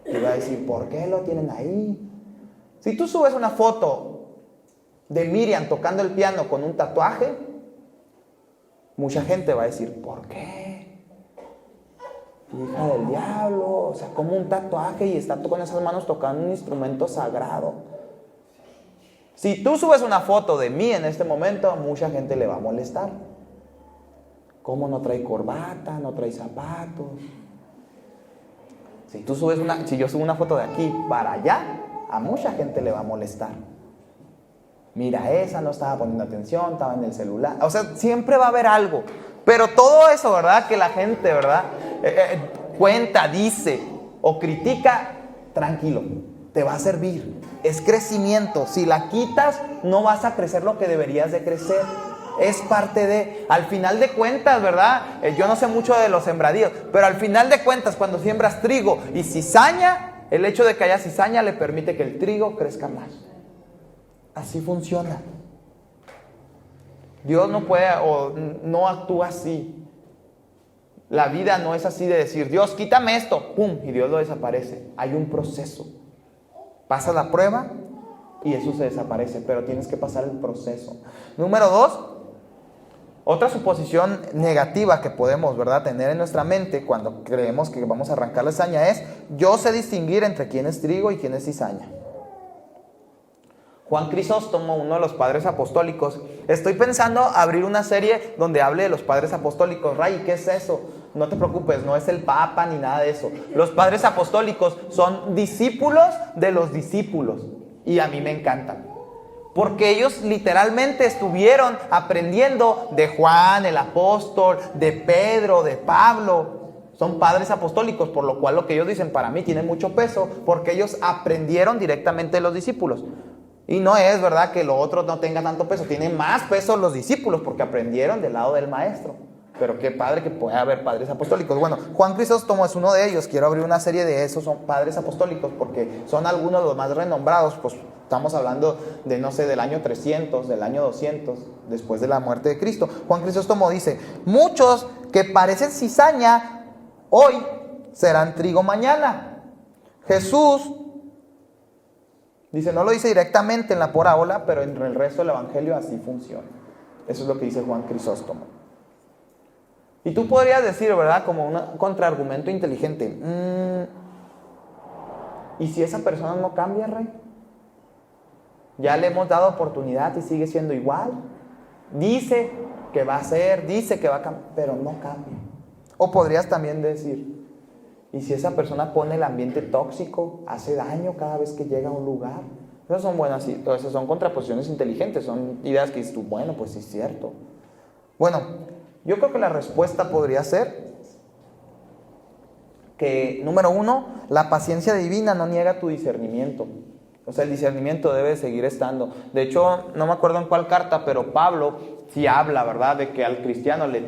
S2: Y va a decir, ¿por qué lo tienen ahí? Si tú subes una foto de Miriam tocando el piano con un tatuaje, mucha gente va a decir, ¿por qué? Hija del diablo, o sea, como un tatuaje y está con esas manos tocando un instrumento sagrado. Si tú subes una foto de mí en este momento, mucha gente le va a molestar. ¿Cómo no trae corbata, no trae zapatos? Si yo subo una foto de aquí para allá, a mucha gente le va a molestar. Mira, esa no estaba poniendo atención, estaba en el celular. O sea, siempre va a haber algo. Pero todo eso, ¿verdad?, que la gente, ¿verdad?, cuenta, dice o critica, tranquilo. te va a servir. Es crecimiento. Si la quitas, no vas a crecer lo que deberías de crecer. Es parte de, al final de cuentas, ¿verdad? Yo no sé mucho de los sembradíos, pero al final de cuentas, cuando siembras trigo y cizaña, el hecho de que haya cizaña le permite que el trigo crezca más. Así funciona. Dios no puede o no actúa así. La vida no es así de decir, Dios, quítame esto, pum, y Dios lo desaparece. Hay un proceso. Pasa la prueba y eso se desaparece, pero tienes que pasar el proceso. Número 2, otra suposición negativa que podemos, ¿verdad?, tener en nuestra mente cuando creemos que vamos a arrancar la cizaña es, yo sé distinguir entre quién es trigo y quién es cizaña. Juan Crisóstomo, uno de los padres apostólicos, estoy pensando abrir una serie donde hable de los padres apostólicos. Ray, ¿qué es eso? No te preocupes, no es el Papa ni nada de eso. Los padres apostólicos son discípulos de los discípulos y a mí me encantan. Porque ellos literalmente estuvieron aprendiendo de Juan, el apóstol, de Pedro, de Pablo. Son padres apostólicos, por lo cual lo que ellos dicen para mí tiene mucho peso, porque ellos aprendieron directamente de los discípulos. Y no es verdad que lo otro no tenga tanto peso, tiene más peso los discípulos, porque aprendieron del lado del maestro. Pero qué padre que pueda haber padres apostólicos. Bueno, Juan Crisóstomo es uno de ellos. Quiero abrir una serie de esos, son padres apostólicos, porque son algunos de los más renombrados. Pues estamos hablando de, no sé, del año 300, del año 200, después de la muerte de Cristo. Juan Crisóstomo dice, muchos que parecen cizaña hoy serán trigo mañana. Jesús dice, no lo dice directamente en la parábola, pero en el resto del evangelio así funciona. Eso es lo que dice Juan Crisóstomo. Y tú podrías decir, ¿verdad?, como un contraargumento inteligente, ¿y si esa persona no cambia, Rey? Ya le hemos dado oportunidad y sigue siendo igual. Dice que va a ser, dice que va a cambiar, pero no cambia. O podrías también decir, ¿y si esa persona pone el ambiente tóxico, hace daño cada vez que llega a un lugar? Esas son buenas, esas son contraposiciones inteligentes, son ideas que dices tú, bueno, pues sí es cierto. Bueno, yo creo que la respuesta podría ser que, número 1, la paciencia divina no niega tu discernimiento. O sea, el discernimiento debe seguir estando. De hecho, no me acuerdo en cuál carta, pero Pablo sí habla, ¿verdad?, de que al cristiano le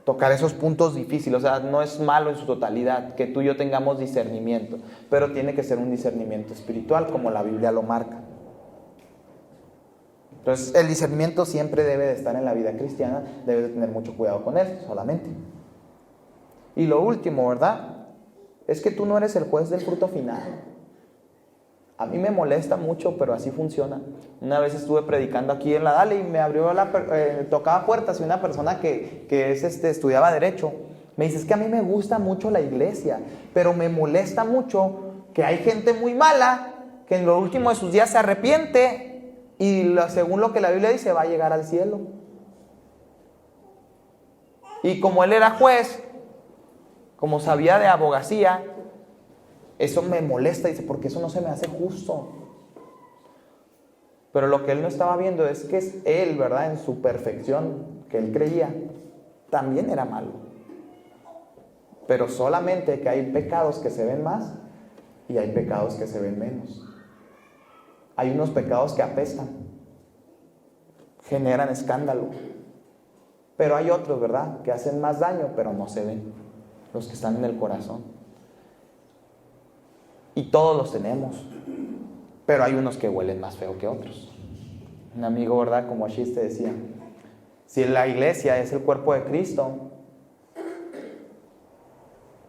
S2: tocar esos puntos difíciles. O sea, no es malo en su totalidad que tú y yo tengamos discernimiento, pero tiene que ser un discernimiento espiritual, como la Biblia lo marca. Entonces, el discernimiento siempre debe de estar en la vida cristiana, debe de tener mucho cuidado con eso, solamente. Y lo último, ¿verdad?, es que tú no eres el juez del fruto final. A mí me molesta mucho, pero así funciona. Una vez estuve predicando aquí en la Dale y me abrió tocaba puertas y una persona que estudiaba Derecho me dice, es que a mí me gusta mucho la iglesia, pero me molesta mucho que hay gente muy mala que en lo último de sus días se arrepiente y según lo que la Biblia dice va a llegar al cielo. Y como él era juez, como sabía de abogacía, eso me molesta, dice, porque eso no se me hace justo. Pero lo que él no estaba viendo es que es él, ¿verdad?, en su perfección, que él creía, también era malo. Pero solamente que hay pecados que se ven más y hay pecados que se ven menos. Hay unos pecados que apestan, generan escándalo. Pero hay otros, ¿verdad?, que hacen más daño, pero no se ven, los que están en el corazón. Y todos los tenemos, pero hay unos que huelen más feo que otros. Un amigo, ¿verdad?, como Ashis te decía, si la iglesia es el cuerpo de Cristo,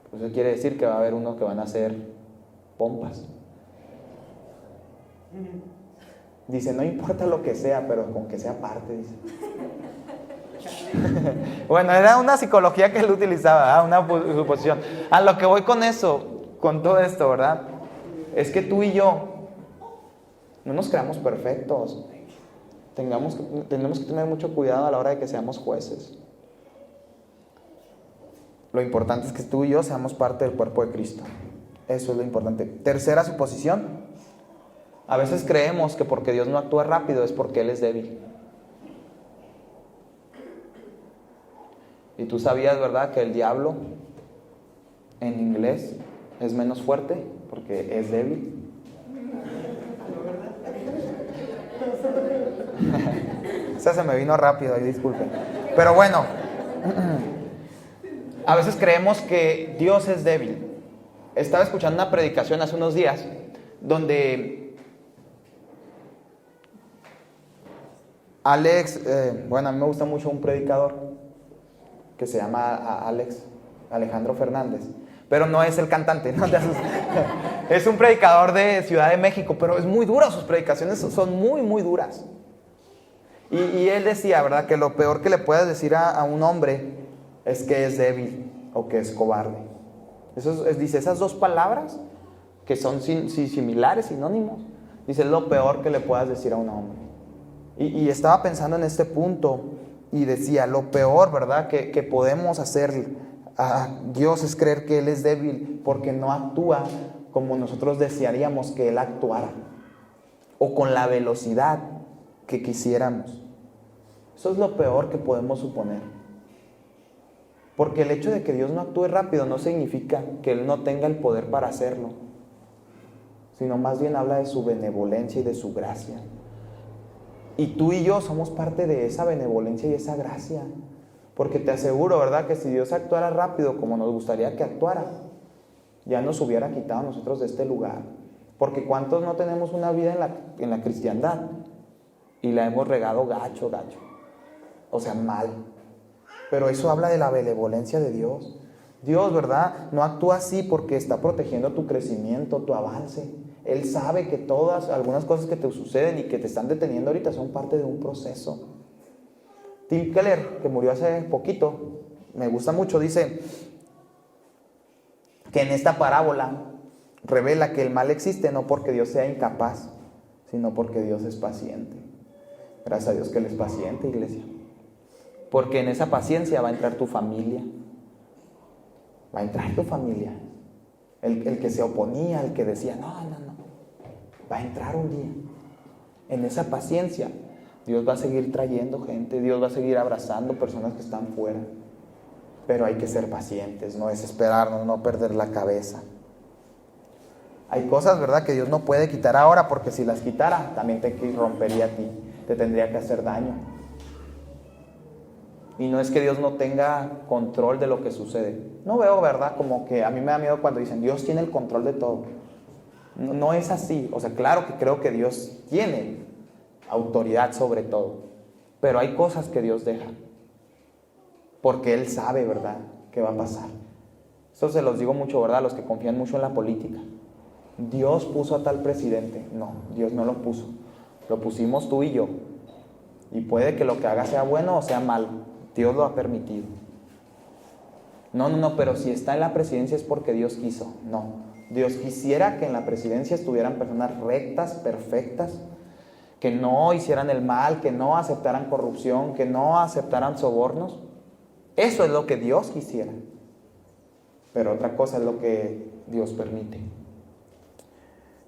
S2: pues eso quiere decir que va a haber unos que van a ser pompas. Dice, no importa lo que sea, pero con que sea parte, dice. Bueno, era una psicología que él utilizaba, una suposición. A lo que voy con eso, con todo esto, ¿verdad?, es que tú y yo no nos creamos perfectos. Tenemos que tener mucho cuidado a la hora de que seamos jueces. Lo importante es que tú y yo seamos parte del cuerpo de Cristo. Eso es lo importante. Tercera suposición. A veces creemos que porque Dios no actúa rápido es porque Él es débil. Y tú sabías, ¿verdad?, que el diablo, en inglés, es menos fuerte porque es débil. Esa se me vino rápido, ahí disculpen. Pero bueno, a veces creemos que Dios es débil. Estaba escuchando una predicación hace unos días donde Alex, a mí me gusta mucho un predicador que se llama Alejandro Fernández, pero no es el cantante, ¿no? Es un predicador de Ciudad de México, pero es muy duro, sus predicaciones son muy, muy duras. Y él decía, ¿verdad?, que lo peor que le puedes decir a un hombre es que es débil o que es cobarde. Dice, esas dos palabras que son similares, sinónimos, dice, es lo peor que le puedas decir a un hombre. Y estaba pensando en este punto y decía, lo peor, ¿verdad?, que podemos hacer a Dios es creer que Él es débil porque no actúa como nosotros desearíamos que Él actuara o con la velocidad que quisiéramos. Eso es lo peor que podemos suponer. Porque el hecho de que Dios no actúe rápido no significa que Él no tenga el poder para hacerlo, sino más bien habla de su benevolencia y de su gracia. Y tú y yo somos parte de esa benevolencia y esa gracia. Porque te aseguro, ¿verdad?, que si Dios actuara rápido como nos gustaría que actuara, ya nos hubiera quitado a nosotros de este lugar. Porque ¿cuántos no tenemos una vida en la cristiandad y la hemos regado gacho? O sea, mal. Pero eso habla de la benevolencia de Dios. Dios, ¿verdad?, no actúa así porque está protegiendo tu crecimiento, tu avance. Él sabe que algunas cosas que te suceden y que te están deteniendo ahorita son parte de un proceso. Tim Keller, que murió hace poquito, me gusta mucho, dice que en esta parábola revela que el mal existe no porque Dios sea incapaz, sino porque Dios es paciente. Gracias a Dios que Él es paciente, iglesia. Porque en esa paciencia va a entrar tu familia. Va a entrar tu familia. El que se oponía, el que decía, no. Va a entrar un día. En esa paciencia, Dios va a seguir trayendo gente. Dios va a seguir abrazando personas que están fuera. Pero hay que ser pacientes, no desesperarnos, no perder la cabeza. Hay cosas, ¿verdad?, que Dios no puede quitar ahora, porque si las quitara, también te rompería a ti. Te tendría que hacer daño. Y no es que Dios no tenga control de lo que sucede. No veo, ¿verdad?, como que a mí me da miedo cuando dicen Dios tiene el control de todo. No es así. O sea, claro que creo que Dios tiene autoridad sobre todo. Pero hay cosas que Dios deja. Porque Él sabe, ¿verdad?, qué va a pasar. Eso se los digo mucho, ¿verdad?, a los que confían mucho en la política. Dios puso a tal presidente. No, Dios no lo puso. Lo pusimos tú y yo. Y puede que lo que haga sea bueno o sea malo. Dios lo ha permitido. No, pero si está en la presidencia es porque Dios quiso. No, Dios quisiera que en la presidencia estuvieran personas rectas, perfectas, que no hicieran el mal, que no aceptaran corrupción, que no aceptaran sobornos. Eso es lo que Dios quisiera. Pero otra cosa es lo que Dios permite.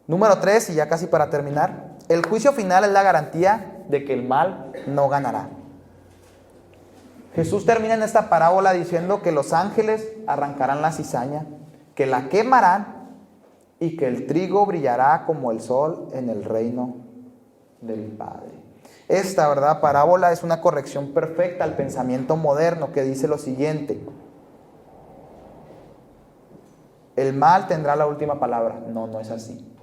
S2: Número 3, y ya casi para terminar, el juicio final es la garantía de que el mal no ganará. Jesús termina en esta parábola diciendo que los ángeles arrancarán la cizaña, que la quemarán y que el trigo brillará como el sol en el reino del Padre. Esta, ¿verdad?, parábola es una corrección perfecta al pensamiento moderno que dice lo siguiente: el mal tendrá la última palabra. No es así.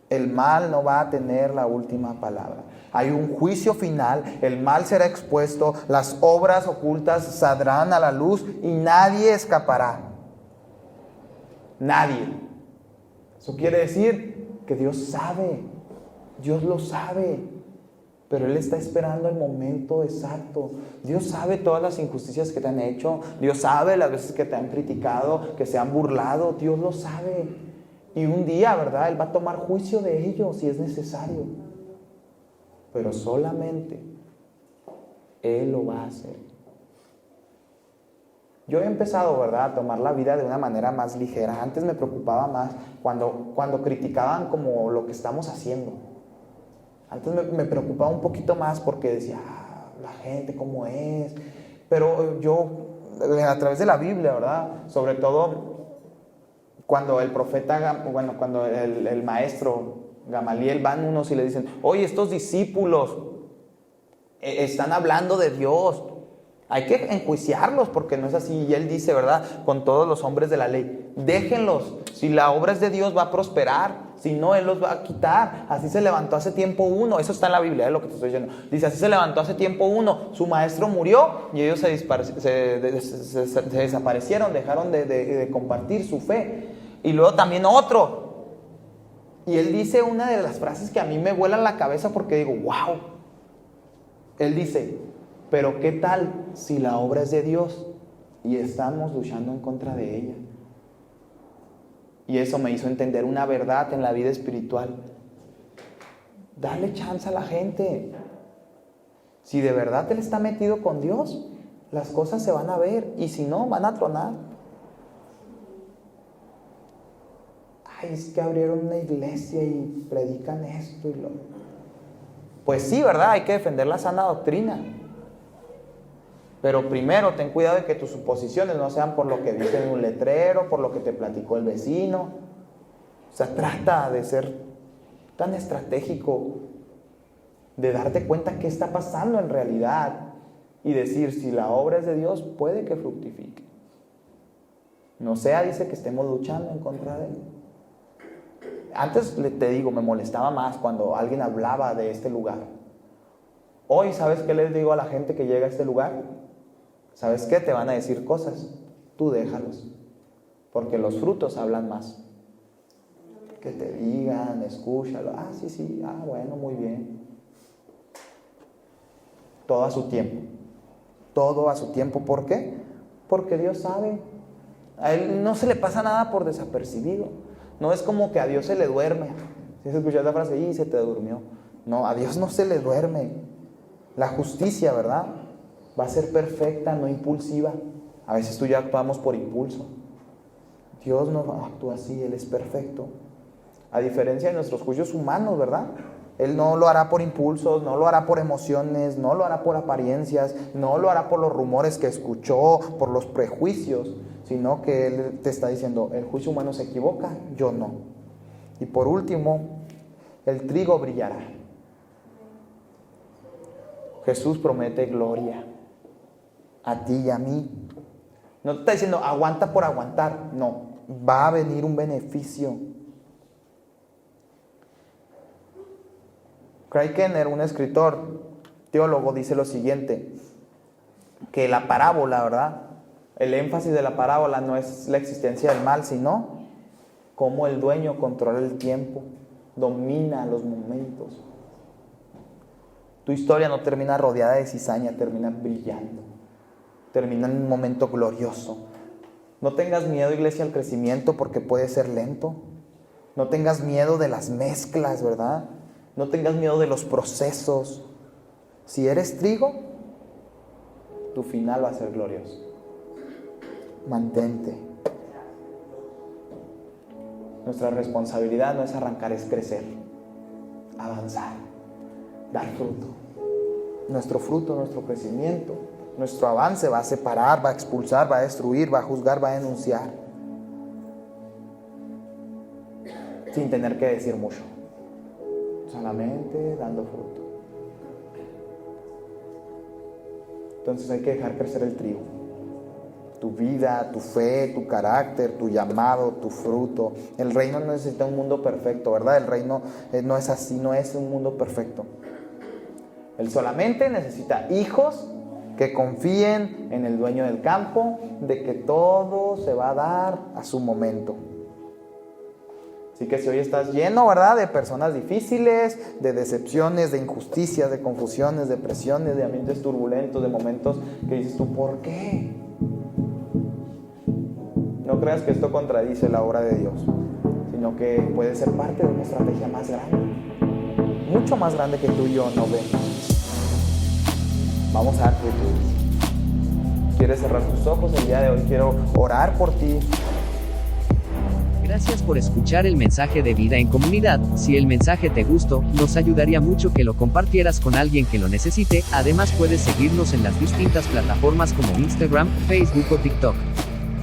S2: El mal no va a tener la última palabra. Hay un juicio final, el mal será expuesto, las obras ocultas saldrán a la luz y nadie escapará. Nadie. Eso quiere decir que Dios sabe, Dios lo sabe, pero Él está esperando el momento exacto. Dios sabe todas las injusticias que te han hecho, Dios sabe las veces que te han criticado, que se han burlado, Dios lo sabe. Y un día, ¿verdad?, Él va a tomar juicio de ellos si es necesario. Pero solamente Él lo va a hacer. Yo he empezado, ¿verdad?, a tomar la vida de una manera más ligera. Antes me preocupaba más cuando criticaban como lo que estamos haciendo. Antes me preocupaba un poquito más porque decía, la gente cómo es. Pero yo, a través de la Biblia, ¿verdad?, sobre todo Cuando el profeta, cuando el maestro Gamaliel van unos y le dicen, oye, estos discípulos están hablando de Dios, hay que enjuiciarlos porque no es así. Y él dice, ¿verdad? Con todos los hombres de la ley, déjenlos, si la obra es de Dios va a prosperar, si no, Él los va a quitar. Así se levantó hace tiempo uno, eso está en la Biblia, es lo que te estoy diciendo. Dice, así se levantó hace tiempo uno, su maestro murió y ellos se desaparecieron, dejaron de compartir su fe. Y luego también otro. Y él dice una de las frases que a mí me vuela la cabeza porque digo, wow. Él dice, pero ¿qué tal si la obra es de Dios y estamos luchando en contra de ella? Y eso me hizo entender una verdad en la vida espiritual. Dale chance a la gente. Si de verdad él está metido con Dios, las cosas se van a ver. Y si no, van a tronar. Ay, es que abrieron una iglesia y predican esto y lo... Pues sí, ¿verdad? Hay que defender la sana doctrina. Pero primero ten cuidado de que tus suposiciones no sean por lo que dice en un letrero, por lo que te platicó el vecino. O sea, trata de ser tan estratégico, de darte cuenta qué está pasando en realidad y decir, si la obra es de Dios, puede que fructifique. No sea, dice, que estemos luchando en contra de él. Antes, te digo, me molestaba más cuando alguien hablaba de este lugar. Hoy, ¿sabes qué les digo a la gente que llega a este lugar? ¿Sabes qué? Te van a decir cosas. Tú déjalos. Porque los frutos hablan más. Que te digan, escúchalo. Ah, sí, bueno, muy bien. Todo a su tiempo. Todo a su tiempo. ¿Por qué? Porque Dios sabe. A Él no se le pasa nada por desapercibido. No es como que a Dios se le duerme. Si se escuchó esa frase, y se te durmió. No, a Dios no se le duerme. La justicia, ¿verdad? Va a ser perfecta, no impulsiva. A veces tú y yo actuamos por impulso. Dios no actúa así, Él es perfecto. A diferencia de nuestros juicios humanos, ¿verdad? Él no lo hará por impulsos, no lo hará por emociones, no lo hará por apariencias, no lo hará por los rumores que escuchó, por los prejuicios, sino que Él te está diciendo, el juicio humano se equivoca, yo no. Y por último, el trigo brillará. Jesús promete gloria a ti y a mí. No te está diciendo aguanta por aguantar, no, va a venir un beneficio. Craig Kenner, un escritor, teólogo, dice lo siguiente, que la parábola, ¿verdad? El énfasis de la parábola no es la existencia del mal, sino cómo el dueño controla el tiempo, domina los momentos. Tu historia no termina rodeada de cizaña, termina brillando, termina en un momento glorioso. No tengas miedo, iglesia, al crecimiento porque puede ser lento. No tengas miedo de las mezclas, ¿verdad? No tengas miedo de los procesos. Si eres trigo, tu final va a ser glorioso. Mantente. Nuestra responsabilidad no es arrancar, es crecer, avanzar, dar fruto. Nuestro fruto, nuestro crecimiento, nuestro avance va a separar, va a expulsar, va a destruir, va a juzgar, va a denunciar. Sin tener que decir mucho. Solamente dando fruto. Entonces hay que dejar crecer el trigo. Tu vida, tu fe, tu carácter, tu llamado, tu fruto. El reino no necesita un mundo perfecto, ¿verdad? El reino no es así, no es un mundo perfecto. Él solamente necesita hijos que confíen en el dueño del campo, de que todo se va a dar a su momento. Así que si hoy estás lleno, ¿verdad?, de personas difíciles, de decepciones, de injusticias, de confusiones, de presiones, de ambientes turbulentos, de momentos que dices tú, ¿por qué? No creas que esto contradice la obra de Dios, sino que puede ser parte de una estrategia más grande, mucho más grande que tú y yo no vemos. Vamos a dar frutos. ¿Quieres cerrar tus ojos? El día de hoy quiero orar por ti.
S1: Gracias por escuchar el mensaje de Vida en Comunidad. Si el mensaje te gustó, nos ayudaría mucho que lo compartieras con alguien que lo necesite. Además, puedes seguirnos en las distintas plataformas como Instagram, Facebook o TikTok.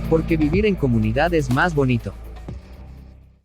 S1: Porque vivir en comunidad es más bonito.